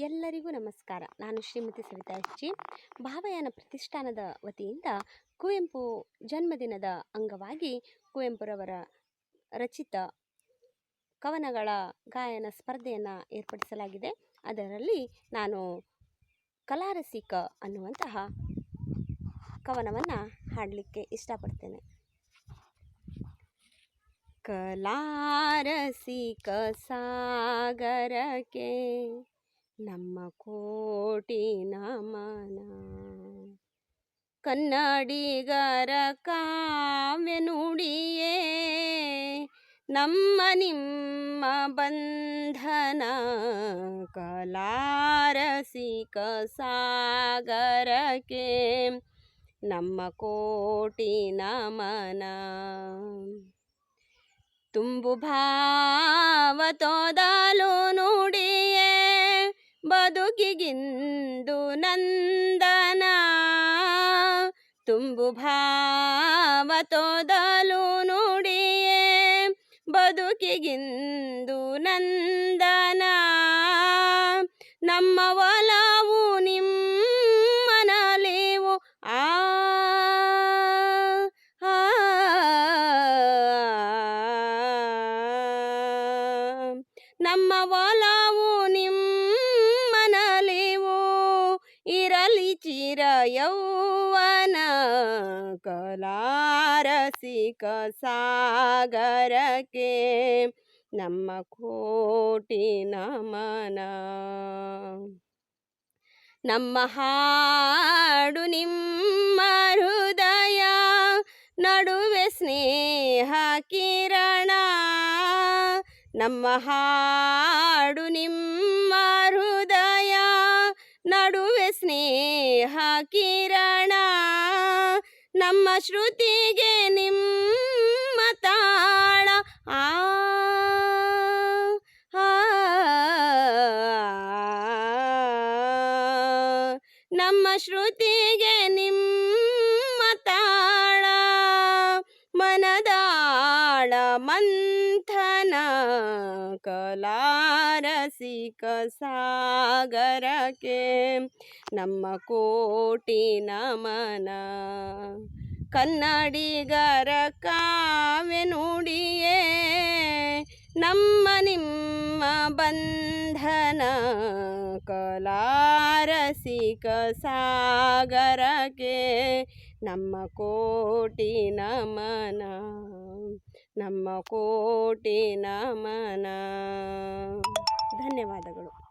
ಎಲ್ಲರಿಗೂ ನಮಸ್ಕಾರ. ನಾನು ಶ್ರೀಮತಿ ಸವಿತಾ ಎಚ್. ಭಾವಯಾನ ಪ್ರತಿಷ್ಠಾನದ ವತಿಯಿಂದ ಕುವೆಂಪು ಜನ್ಮದಿನದ ಅಂಗವಾಗಿ ಕುವೆಂಪುರವರ ರಚಿತ ಕವನಗಳ ಗಾಯನ ಸ್ಪರ್ಧೆಯನ್ನು ಏರ್ಪಡಿಸಲಾಗಿದೆ. ಅದರಲ್ಲಿ ನಾನು ಕಲಾರಸಿಕ ಅನ್ನುವಂತಹ ಕವನವನ್ನು ಹಾಡಲಿಕ್ಕೆ ಇಷ್ಟಪಡ್ತೇನೆ. ಕಲಾರಸಿಕ ಸಾಗರಕ್ಕೆ ನಮ್ಮ ಕೋಟಿ ನಮನ. ಕನ್ನಡಿಗರ ಕಾವ್ಯ ನುಡಿಯೇ ನಮ್ಮ ನಿಮ್ಮ ಬಂಧನ. ಕಲಾರಸಿಕ ಸಾಗರಕ್ಕೆ ನಮ್ಮ ಕೋಟಿ ನಮನ. ತುಂಬು ಭಾವ ತೋದಲು ನುಡಿಯೇ ಬದುಕಿಗಿಂದು ನಂದನ. ತುಂಬು ಭಾವ ತೋದಲು ನುಡಿಯೇ ಬದುಕಿಗಿಂದು ನಂದನ. ನಮ್ಮ ಒಲವು ನಿಮ್ಮ ನಲಿವು ನಮ್ಮ ಒಲವು ನಿಮ್ಮ ನಲಿವು ಇರಲಿ ಚಿರ ಯೌವನ. ಕಲಾರಸಿಕ ಸಾಗರಕ್ಕೆ ನಮ್ಮ ಕೋಟಿ ನಮನ. ನಮ್ಮ ಹಾಡು ನಿಮ್ಮ ಹೃದಯ ನಡುವೆ ಸ್ನೇಹ ಕಿರಣ. ನಮ್ಮ ಹಾಡು ನಿಮ್ಮ ಹೃದಯ ನಡುವೆ ಸ್ನೇಹ ಕಿರಣ. ನಮ್ಮ ಶ್ರುತಿಗೆ ನಿಮ್ಮ ತಾಳ ನಮ್ಮ ಶ್ರುತಿಗೆ ನಿಮ್ಮ ತಾಳ ಮನದಾಳ ಮಂಥನ. ಕಲಾರಸಿಕ ಸಾಗರಕ್ಕೆ ನಮ್ಮ ಕೋಟಿ ನಮನ. ಕನ್ನಡಿಗರ ಕಾವ್ಯ ನುಡಿಯೇ ನಮ್ಮ ನಿಮ್ಮ ಬಂಧನ. ಕಲಾರಸಿಕ ಸಾಗರಕ್ಕೆ ನಮ್ಮ ಕೋಟಿ ನಮನ. ನಮ್ಮ ಕೋಟಿ ನಮನ. ಧನ್ಯವಾದಗಳು.